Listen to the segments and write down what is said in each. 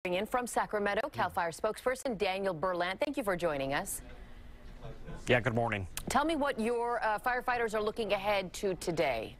In from Sacramento, CAL FIRE spokesperson Daniel Berlant. Thank you for joining us. Yeah, good morning. Tell me what your firefighters are looking ahead to today.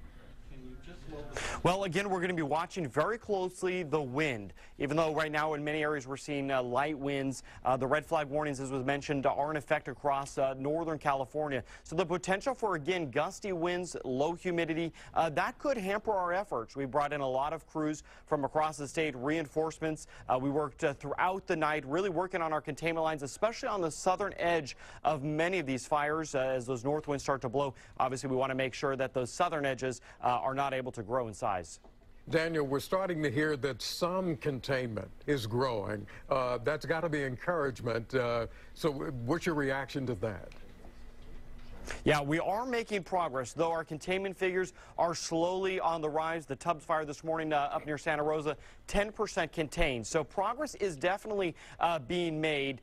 Well, again, we're going to be watching very closely the wind. Even though right now in many areas we're seeing light winds, the red flag warnings, as was mentioned, are in effect across northern California. So the potential for, again, gusty winds, low humidity, that could hamper our efforts. We brought in a lot of crews from across the state, reinforcements. We worked throughout the night, really working on our containment lines, especially on the southern edge of many of these fires as those north winds start to blow. Obviously, we want to make sure that those southern edges are not able to grow in size. Daniel, we're starting to hear that some containment is growing. That's got to be encouragement. So what's your reaction to that? Yeah, we are making progress, though our containment figures are slowly on the rise. The Tubbs fire this morning up near Santa Rosa, 10% contained. So progress is definitely being made.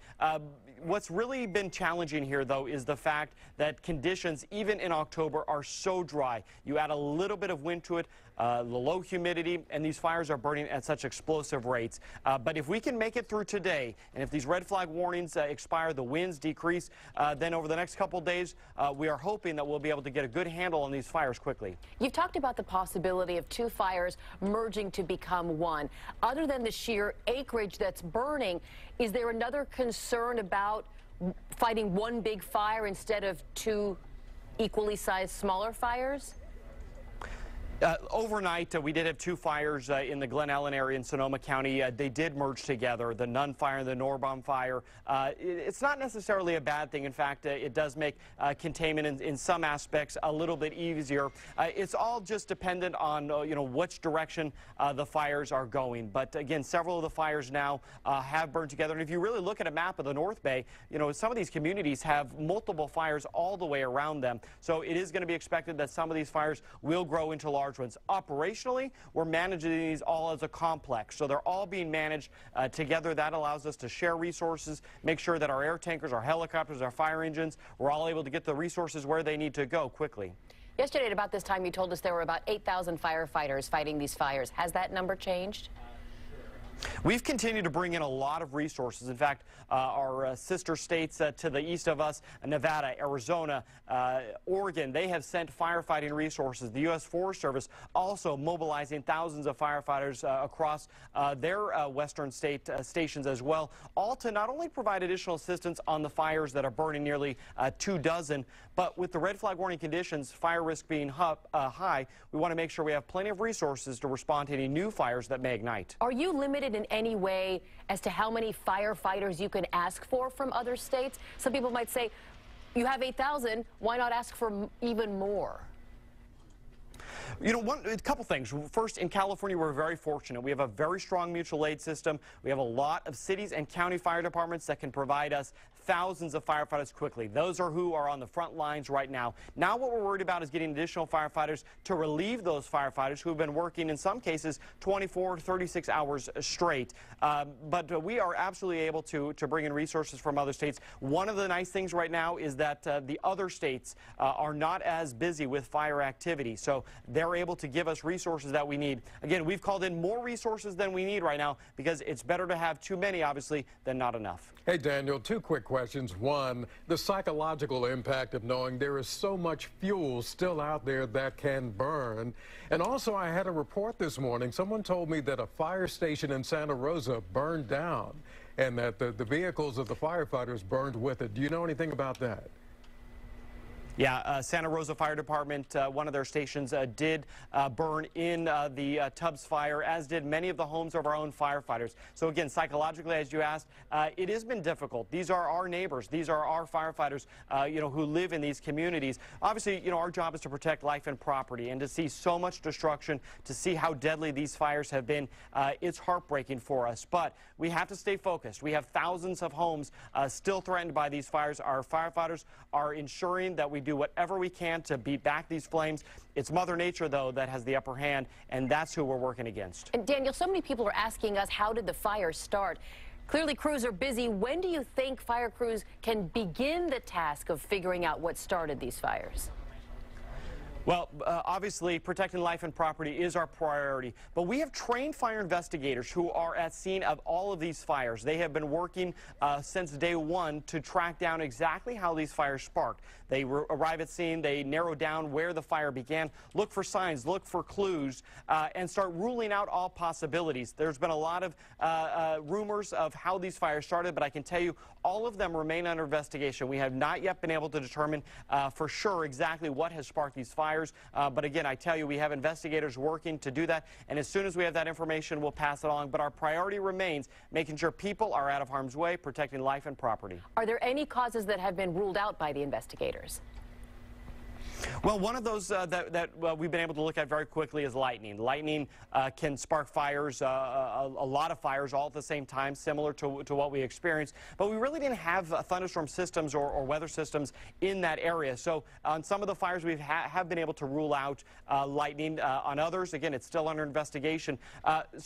What's really been challenging here, though, is the fact that conditions, even in October, are so dry. You add a little bit of wind to it, the low humidity, and these fires are burning at such explosive rates. But if we can make it through today, and if these red flag warnings expire, the winds decrease, then over the next couple days, we are hoping that we'll be able to get a good handle on these fires quickly. You've talked about the possibility of two fires merging to become one. Other than the sheer acreage that's burning, is there another concern about fighting one big fire instead of two equally sized smaller fires? Overnight, we did have two fires in the Glen Ellen area in Sonoma County. They did merge together, the Nunn fire and the Norbaum fire. It's not necessarily a bad thing. In fact, it does make containment in some aspects a little bit easier. It's all just dependent on which direction the fires are going. But again, several of the fires now have burned together. And if you really look at a map of the North Bay, some of these communities have multiple fires all the way around them. So it is going to be expected that some of these fires will grow into large ones. Operationally, we're managing these all as a complex, so they're all being managed together. That allows us to share resources, make sure that our air tankers, our helicopters, our fire engines, we're all able to get the resources where they need to go quickly. Yesterday at about this time, you told us there were about 8,000 firefighters fighting these fires. Has that number changed? We've continued to bring in a lot of resources. In fact, our sister states to the east of us, Nevada, Arizona, Oregon, they have sent firefighting resources. The U.S. Forest Service also mobilizing thousands of firefighters across their western state stations as well, all to not only provide additional assistance on the fires that are burning nearly 24, but with the red flag warning conditions, fire risk being high, we want to make sure we have plenty of resources to respond to any new fires that may ignite. Are you limited in any way as to how many firefighters you can ask for from other states? Some people might say, you have 8,000, why not ask for even more? A couple things. First, in California, we're very fortunate. We have a very strong mutual aid system. We have a lot of cities and county fire departments that can provide us thousands of firefighters quickly. Those are who are on the front lines right now. Now what we're worried about is getting additional firefighters to relieve those firefighters who have been working, in some cases, 24 to 36 hours straight. But we are absolutely able to bring in resources from other states. One of the nice things right now is that the other states are not as busy with fire activity, so they're able to give us resources that we need. Again, we've called in more resources than we need right now because it's better to have too many, obviously, than not enough. Hey, Daniel, two quick questions. One, the psychological impact of knowing there is so much fuel still out there that can burn. And also, I had a report this morning. Someone told me that a fire station in Santa Rosa burned down and that the vehicles of the firefighters burned with it. Do you know anything about that? Yeah, Santa Rosa Fire Department, one of their stations did burn in the Tubbs fire, as did many of the homes of our own firefighters. So again, psychologically, as you asked, it has been difficult. These are our neighbors. These are our firefighters, who live in these communities. Obviously, our job is to protect life and property, and to see so much destruction, to see how deadly these fires have been, it's heartbreaking for us. But we have to stay focused. We have thousands of homes still threatened by these fires. Our firefighters are ensuring that we do whatever we can to beat back these flames. It's Mother Nature, though, that has the upper hand, and that's who we're working against. And Daniel, so many people are asking us, how did the fire start? Clearly, crews are busy. When do you think fire crews can begin the task of figuring out what started these fires? Well, obviously, protecting life and property is our priority, but we have trained fire investigators who are at scene of all of these fires. They have been working since day one to track down exactly how these fires sparked. They arrive at scene, they narrow down where the fire began, look for signs, look for clues, and start ruling out all possibilities. There's been a lot of rumors of how these fires started, but I can tell you all of them remain under investigation. We have not yet been able to determine for sure exactly what has sparked these fires. But again, I tell you, we have investigators working to do that, and as soon as we have that information, we'll pass it along. But our priority remains making sure people are out of harm's way, protecting life and property. Are there any causes that have been ruled out by the investigators? Well, one of those that we've been able to look at very quickly is lightning. Lightning can spark fires, a lot of fires all at the same time, similar to what we experienced. But we really didn't have thunderstorm systems or weather systems in that area. So on some of the fires, we have been able to rule out lightning. On others, again, it's still under investigation.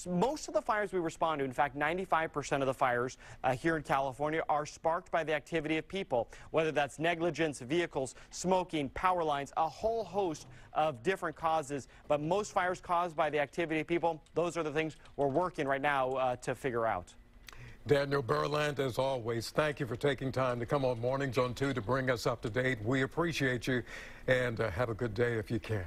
Most of the fires we respond to, in fact, 95% of the fires here in California are sparked by the activity of people, whether that's negligence, vehicles, smoking, power lines, a whole host of different causes, but most fires caused by the activity of people, those are the things we're working right now to figure out. Daniel Berlant, as always, thank you for taking time to come on Mornings on 2 to bring us up to date. We appreciate you, and have a good day if you can.